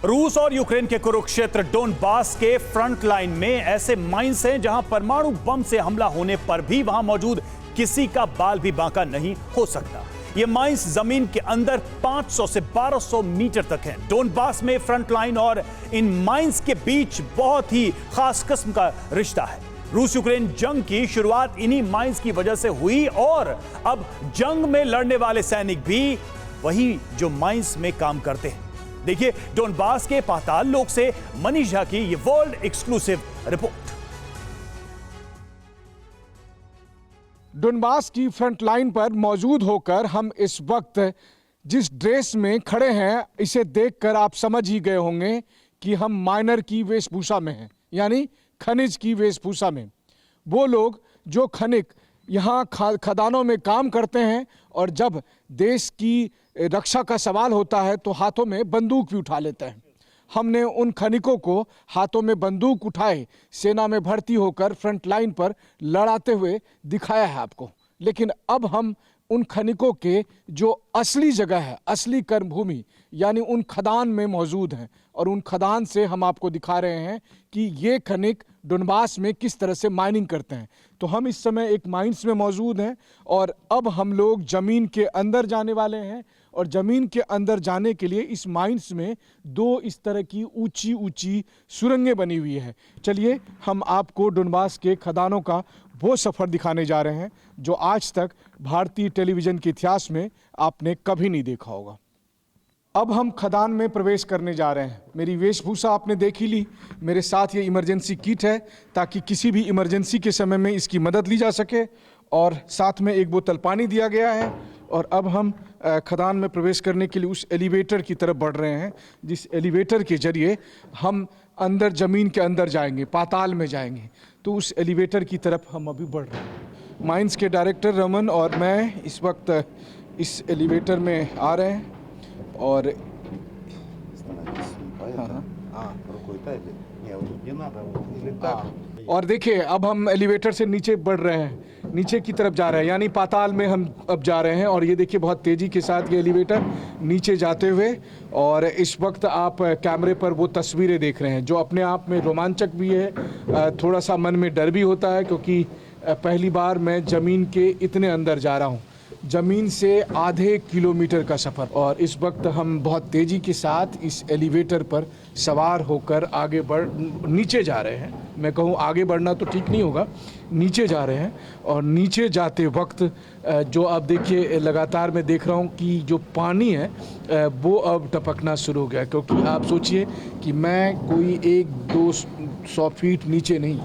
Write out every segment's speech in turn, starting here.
रूस और यूक्रेन के कुरुक्षेत्र डोनबास के फ्रंट लाइन में ऐसे माइंस हैं जहां परमाणु बम से हमला होने पर भी वहां मौजूद किसी का बाल भी बांका नहीं हो सकता। ये माइंस जमीन के अंदर 500 से 1200 मीटर तक हैं। डोनबास में फ्रंट लाइन और इन माइंस के बीच बहुत ही खास किस्म का रिश्ता है। रूस यूक्रेन जंग की शुरुआत इन्हीं माइंस की वजह से हुई और अब जंग में लड़ने वाले सैनिक भी वही जो माइंस में काम करते हैं। देखिए डोनबास के पाताल लोक से मनीष झा की ये वर्ल्ड एक्सक्लूसिव रिपोर्ट। डोनबास की फ्रंट लाइन पर मौजूद होकर हम इस वक्त जिस ड्रेस में खड़े हैं, इसे देखकर आप समझ ही गए होंगे कि हम माइनर की वेशभूषा में हैं, यानी खनिज की वेशभूषा में। वो लोग जो खनिक यहाँ खदानों में काम करते हैं और जब देश की रक्षा का सवाल होता है तो हाथों में बंदूक भी उठा लेते हैं। हमने उन खनिकों को हाथों में बंदूक उठाए सेना में भर्ती होकर फ्रंट लाइन पर लड़ाते हुए दिखाया है आपको। लेकिन अब हम उन खनिकों के जो असली जगह है, असली कर्मभूमि यानी उन खदान में मौजूद हैं और उन खदान से हम आपको दिखा रहे हैं कि ये खनिक डोनबास में किस तरह से माइनिंग करते हैं। तो हम इस समय एक माइंस में मौजूद हैं और अब हम लोग ज़मीन के अंदर जाने वाले हैं और ज़मीन के अंदर जाने के लिए इस माइंस में दो इस तरह की ऊंची ऊंची सुरंगें बनी हुई है। चलिए हम आपको डोनबास के खदानों का वो सफ़र दिखाने जा रहे हैं जो आज तक भारतीय टेलीविज़न के इतिहास में आपने कभी नहीं देखा होगा। अब हम खदान में प्रवेश करने जा रहे हैं। मेरी वेशभूषा आपने देख ही ली। मेरे साथ ये इमरजेंसी किट है ताकि किसी भी इमरजेंसी के समय में इसकी मदद ली जा सके और साथ में एक बोतल पानी दिया गया है। और अब हम खदान में प्रवेश करने के लिए उस एलिवेटर की तरफ बढ़ रहे हैं जिस एलिवेटर के जरिए हम अंदर ज़मीन के अंदर जाएंगे, पाताल में जाएंगे। तो उस एलिवेटर की तरफ हम अभी बढ़ रहे हैं। माइंस के डायरेक्टर रमन और मैं इस वक्त इस एलिवेटर में आ रहे हैं और और देखिए अब हम एलिवेटर से नीचे बढ़ रहे हैं, नीचे की तरफ जा रहे हैं, यानी पाताल में हम अब जा रहे हैं। और ये देखिए बहुत तेज़ी के साथ ये एलिवेटर नीचे जाते हुए, और इस वक्त आप कैमरे पर वो तस्वीरें देख रहे हैं जो अपने आप में रोमांचक भी है। थोड़ा सा मन में डर भी होता है क्योंकि पहली बार मैं ज़मीन के इतने अंदर जा रहा हूँ, ज़मीन से आधे किलोमीटर का सफ़र। और इस वक्त हम बहुत तेज़ी के साथ इस एलिवेटर पर सवार होकर आगे नीचे जा रहे हैं। मैं कहूँ आगे बढ़ना तो ठीक नहीं होगा, नीचे जा रहे हैं। और नीचे जाते वक्त जो आप देखिए लगातार मैं देख रहा हूँ कि जो पानी है वो अब टपकना शुरू हो गया, क्योंकि आप सोचिए कि मैं कोई 100-200 फीट नीचे नहीं,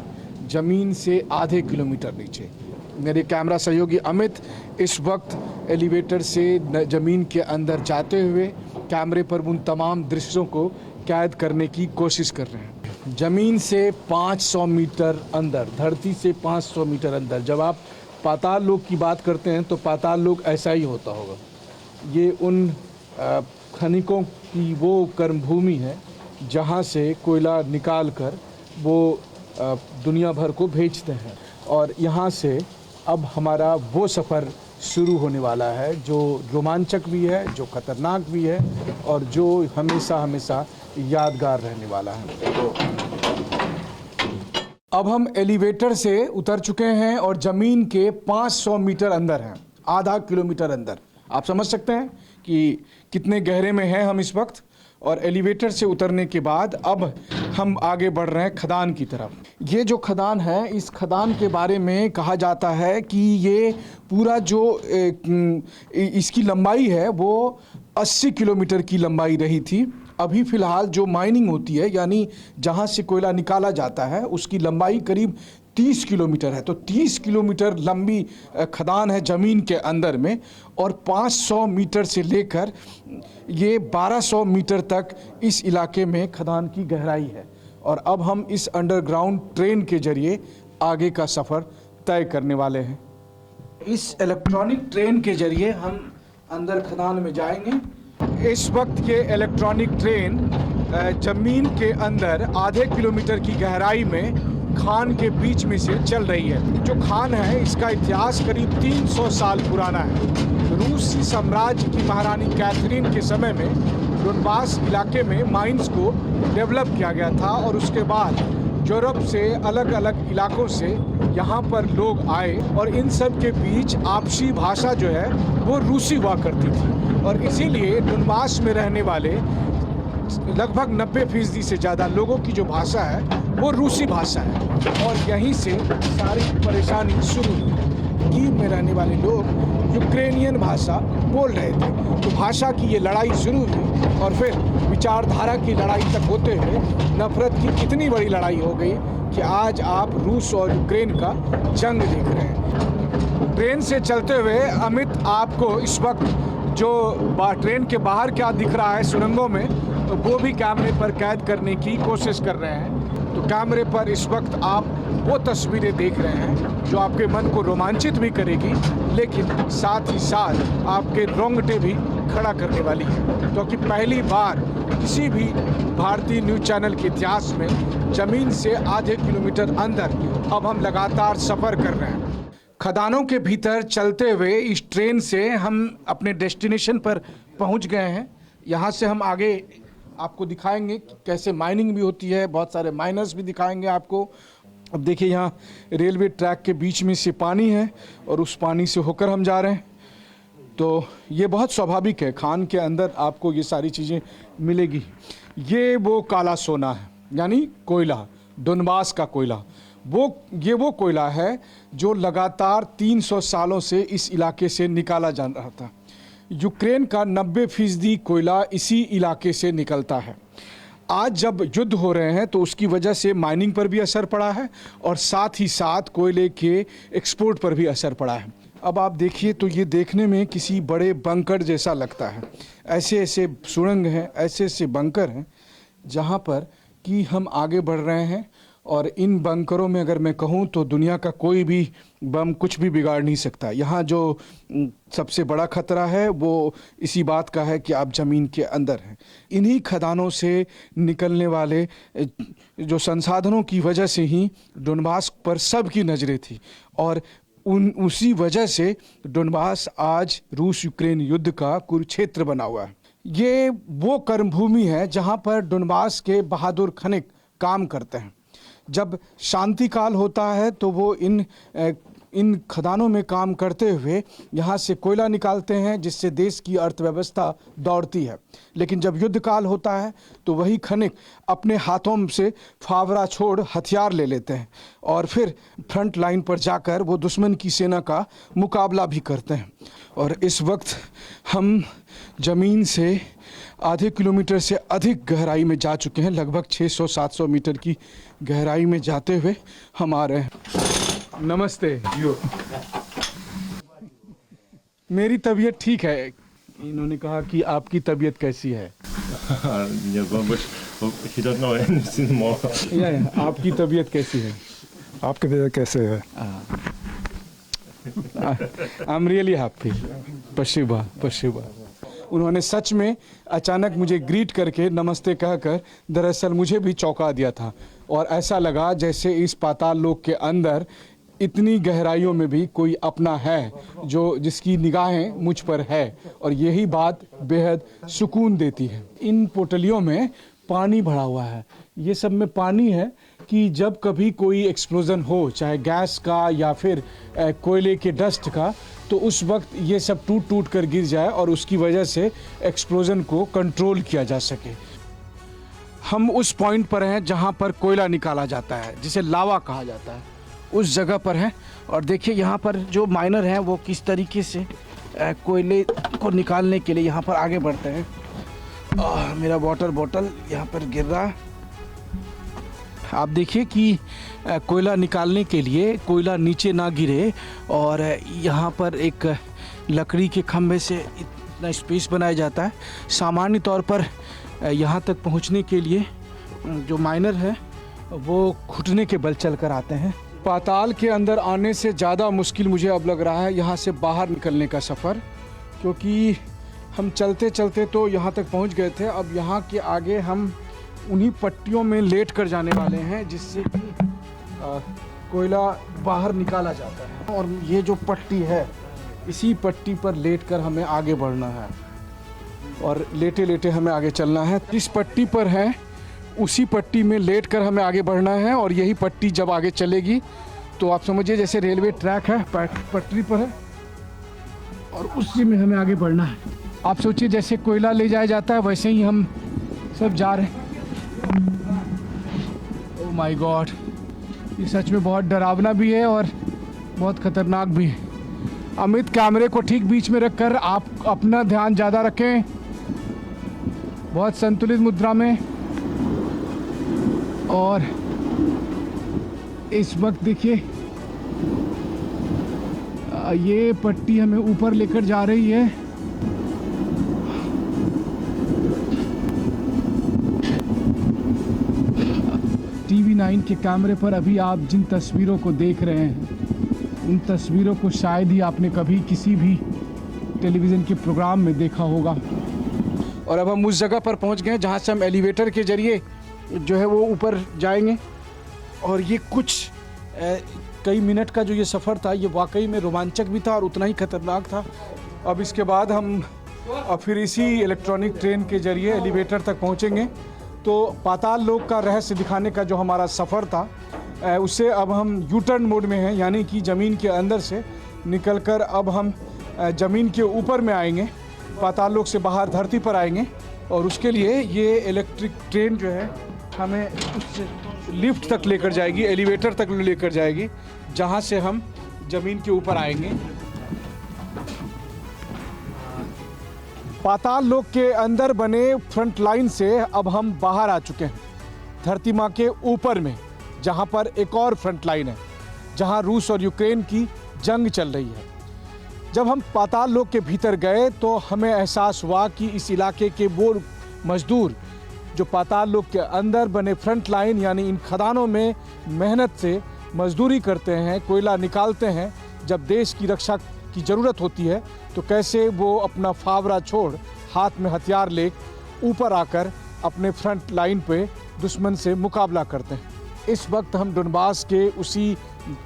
ज़मीन से आधे किलोमीटर नीचे। मेरे कैमरा सहयोगी अमित इस वक्त एलिवेटर से ज़मीन के अंदर जाते हुए कैमरे पर उन तमाम दृश्यों को कैद करने की कोशिश कर रहे हैं। ज़मीन से 500 मीटर अंदर, धरती से 500 मीटर अंदर। जब आप पाताल लोक की बात करते हैं तो पाताल लोक ऐसा ही होता होगा। ये उन खनिकों की वो कर्मभूमि है जहाँ से कोयला निकाल कर वो दुनिया भर को भेजते हैं। और यहाँ से अब हमारा वो सफ़र शुरू होने वाला है जो रोमांचक भी है, जो ख़तरनाक भी है और जो हमेशा हमेशा यादगार रहने वाला है। तो अब हम एलिवेटर से उतर चुके हैं और ज़मीन के 500 मीटर अंदर हैं, आधा किलोमीटर अंदर। आप समझ सकते हैं कि कितने गहरे में हैं हम इस वक्त। और एलिवेटर से उतरने के बाद अब हम आगे बढ़ रहे हैं खदान की तरफ। ये जो खदान है, इस खदान के बारे में कहा जाता है कि ये पूरा जो इसकी लंबाई है वो 80 किलोमीटर की लंबाई रही थी। अभी फ़िलहाल जो माइनिंग होती है यानी जहाँ से कोयला निकाला जाता है उसकी लंबाई करीब 30 किलोमीटर है। तो 30 किलोमीटर लंबी खदान है ज़मीन के अंदर में, और 500 मीटर से लेकर ये 1200 मीटर तक इस इलाके में खदान की गहराई है। और अब हम इस अंडरग्राउंड ट्रेन के जरिए आगे का सफ़र तय करने वाले हैं। इस इलेक्ट्रॉनिक ट्रेन के जरिए हम अंदर खदान में जाएंगे। इस वक्त ये इलेक्ट्रॉनिक ट्रेन ज़मीन के अंदर आधे किलोमीटर की गहराई में खान के बीच में से चल रही है। जो खान है इसका इतिहास करीब 300 साल पुराना है। रूसी साम्राज्य की महारानी कैथरीन के समय में डोनबास इलाके में माइंस को डेवलप किया गया था और उसके बाद यूरोप से अलग अलग इलाकों से यहाँ पर लोग आए और इन सब के बीच आपसी भाषा जो है वो रूसी हुआ करती थी और इसीलिए डोनबास में रहने वाले लगभग 90% से ज़्यादा लोगों की जो भाषा है वो रूसी भाषा है और यहीं से सारी परेशानी शुरू हुई। कीव में रहने वाले लोग यूक्रेनियन भाषा बोल रहे थे, तो भाषा की ये लड़ाई शुरू हुई और फिर विचारधारा की लड़ाई तक होते हुए नफरत की इतनी बड़ी लड़ाई हो गई कि आज आप रूस और यूक्रेन का जंग देख रहे हैं। ट्रेन से चलते हुए अमित आपको इस वक्त जो ट्रेन के बाहर क्या दिख रहा है सुरंगों में, तो वो भी कैमरे पर कैद करने की कोशिश कर रहे हैं। तो कैमरे पर इस वक्त आप वो तस्वीरें देख रहे हैं जो आपके मन को रोमांचित भी करेगी, लेकिन साथ ही साथ आपके रोंगटे भी खड़ा करने वाली है, क्योंकि पहली बार किसी भी भारतीय न्यूज़ चैनल के इतिहास में ज़मीन से आधे किलोमीटर अंदर अब हम लगातार सफ़र कर रहे हैं। खदानों के भीतर चलते हुए इस ट्रेन से हम अपने डेस्टिनेशन पर पहुंच गए हैं। यहाँ से हम आगे आपको दिखाएंगे कि कैसे माइनिंग भी होती है, बहुत सारे माइनर्स भी दिखाएंगे आपको। अब देखिए यहाँ रेलवे ट्रैक के बीच में से पानी है और उस पानी से होकर हम जा रहे हैं, तो ये बहुत स्वाभाविक है। खान के अंदर आपको ये सारी चीज़ें मिलेगी। ये वो काला सोना है, यानी कोयला, डोनबास का कोयला। वो कोयला है जो लगातार 300 सालों से इस इलाके से निकाला जा रहा था। यूक्रेन का 90% कोयला इसी इलाके से निकलता है। आज जब युद्ध हो रहे हैं तो उसकी वजह से माइनिंग पर भी असर पड़ा है और साथ ही साथ कोयले के एक्सपोर्ट पर भी असर पड़ा है। अब आप देखिए तो ये देखने में किसी बड़े बंकर जैसा लगता है। ऐसे ऐसे सुरंग हैं, ऐसे ऐसे बंकर हैं जहाँ पर कि हम आगे बढ़ रहे हैं और इन बंकरों में अगर मैं कहूँ तो दुनिया का कोई भी बम कुछ भी बिगाड़ नहीं सकता। यहाँ जो सबसे बड़ा खतरा है वो इसी बात का है कि आप ज़मीन के अंदर हैं। इन्हीं खदानों से निकलने वाले जो संसाधनों की वजह से ही डोनबास पर सबकी नज़रें थी और उसी वजह से डोनबास आज रूस यूक्रेन युद्ध का कुरुक्षेत्र बना हुआ है। ये वो कर्मभूमि है जहाँ पर डोनबास के बहादुर खनिक काम करते हैं। जब शांति काल होता है तो वो इन खदानों में काम करते हुए यहाँ से कोयला निकालते हैं जिससे देश की अर्थव्यवस्था दौड़ती है। लेकिन जब युद्ध काल होता है तो वही खनिक अपने हाथों से फावड़ा छोड़ हथियार ले लेते हैं और फिर फ्रंट लाइन पर जाकर वो दुश्मन की सेना का मुकाबला भी करते हैं। और इस वक्त हम ज़मीन से आधे किलोमीटर से अधिक गहराई में जा चुके हैं। लगभग 600-700 मीटर की गहराई में जाते हुए हम आ रहे हैं। नमस्ते। मेरी तबीयत ठीक है। इन्होंने कहा कि आपकी तबीयत कैसी है? आपकी तबीयत कैसी है? आपकी तबीयत कैसे है? I am really happy. पश्चिबा। उन्होंने सच में अचानक मुझे ग्रीट करके नमस्ते कहकर दरअसल मुझे भी चौंका दिया था और ऐसा लगा जैसे इस पाताल लोक के अंदर इतनी गहराइयों में भी कोई अपना है जो जिसकी निगाहें मुझ पर है और यही बात बेहद सुकून देती है। इन पोटलियों में पानी भरा हुआ है। ये सब में पानी है कि जब कभी कोई एक्सप्लोजन हो, चाहे गैस का या फिर कोयले के डस्ट का, तो उस वक्त ये सब टूट टूट कर गिर जाए और उसकी वजह से एक्सप्लोजन को कंट्रोल किया जा सके। हम उस पॉइंट पर हैं जहाँ पर कोयला निकाला जाता है, जिसे लावा कहा जाता है, उस जगह पर है। और देखिए यहाँ पर जो माइनर हैं वो किस तरीके से कोयले को निकालने के लिए यहाँ पर आगे बढ़ते हैं। मेरा वाटर बॉटल यहाँ पर गिर रहा है। आप देखिए कि कोयला निकालने के लिए कोयला नीचे ना गिरे और यहाँ पर एक लकड़ी के खंभे से इतना स्पेस बनाया जाता है। सामान्य तौर पर यहाँ तक पहुँचने के लिए जो माइनर है वो घुटने के बल चल कर आते हैं। पाताल के अंदर आने से ज़्यादा मुश्किल मुझे अब लग रहा है यहाँ से बाहर निकलने का सफ़र, क्योंकि हम चलते चलते तो यहाँ तक पहुँच गए थे। अब यहाँ के आगे हम उन्हीं पट्टियों में लेट कर जाने वाले हैं जिससे कि कोयला बाहर निकाला जाता है। और ये जो पट्टी है, इसी पट्टी पर लेट कर हमें आगे बढ़ना है। और लेटे लेटे हमें आगे चलना है। जिस पट्टी पर है उसी पट्टी में लेट कर हमें आगे बढ़ना है, और यही पट्टी जब आगे चलेगी तो आप समझिए जैसे रेलवे ट्रैक है, पटरी पर है और उसी में हमें आगे बढ़ना है। आप सोचिए जैसे कोयला ले जाया जाता है वैसे ही हम सब जा रहे हैं। ओह माय गॉड, ये सच में बहुत डरावना भी है और बहुत खतरनाक भी है। अमित, कैमरे को ठीक बीच में रखकर आप अपना ध्यान ज़्यादा रखें, बहुत संतुलित मुद्रा में। और इस वक्त देखिए ये पट्टी हमें ऊपर लेकर जा रही है। टीवी 9 के कैमरे पर अभी आप जिन तस्वीरों को देख रहे हैं उन तस्वीरों को शायद ही आपने कभी किसी भी टेलीविज़न के प्रोग्राम में देखा होगा। और अब हम उस जगह पर पहुंच गए जहां से हम एलिवेटर के ज़रिए जो है वो ऊपर जाएंगे। और ये कुछ कई मिनट का जो ये सफ़र था ये वाकई में रोमांचक भी था और उतना ही खतरनाक था। अब इसके बाद हम फिर इसी इलेक्ट्रॉनिक ट्रेन के ज़रिए एलिवेटर तक पहुंचेंगे। तो पाताल लोक का रहस्य दिखाने का जो हमारा सफ़र था उससे अब हम यू टर्न मोड में हैं, यानी कि ज़मीन के अंदर से निकलकर अब हम ज़मीन के ऊपर में आएंगे, पाताल लोक से बाहर धरती पर आएंगे। और उसके लिए ये इलेक्ट्रिक ट्रेन जो है हमें उस लिफ्ट तक लेकर जाएगी, एलिवेटर तक लेकर जाएगी, जहाँ से हम ज़मीन के ऊपर आएंगे। पाताल लोक के अंदर बने फ्रंट लाइन से अब हम बाहर आ चुके हैं, धरती माँ के ऊपर में, जहाँ पर एक और फ्रंट लाइन है, जहाँ रूस और यूक्रेन की जंग चल रही है। जब हम पाताल लोक के भीतर गए तो हमें एहसास हुआ कि इस इलाके के वो मजदूर जो पाताल लोक के अंदर बने फ्रंट लाइन यानी इन खदानों में मेहनत से मजदूरी करते हैं, कोयला निकालते हैं, जब देश की रक्षा की ज़रूरत होती है तो कैसे वो अपना फावड़ा छोड़ हाथ में हथियार ले ऊपर आकर अपने फ्रंट लाइन पे दुश्मन से मुकाबला करते हैं। इस वक्त हम डोनबास के उसी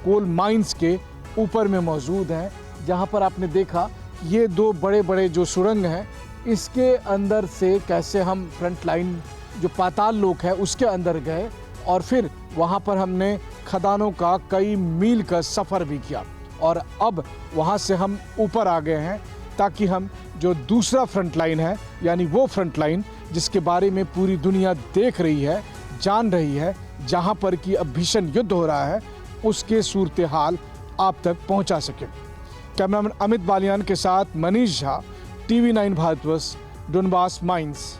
कोल माइंस के ऊपर में मौजूद हैं, जहाँ पर आपने देखा ये दो बड़े बड़े जो सुरंग हैं, इसके अंदर से कैसे हम फ्रंट लाइन जो पाताल लोक है उसके अंदर गए और फिर वहाँ पर हमने खदानों का कई मील का सफ़र भी किया। और अब वहाँ से हम ऊपर आ गए हैं ताकि हम जो दूसरा फ्रंट लाइन है, यानी वो फ्रंट लाइन जिसके बारे में पूरी दुनिया देख रही है, जान रही है, जहाँ पर कि अब भीषण युद्ध हो रहा है, उसके सूरत हाल आप तक पहुँचा सके। कैमरामैन अमित बालियान के साथ Manish Jha, TV 9 Bharatvarsh, Donbas mines.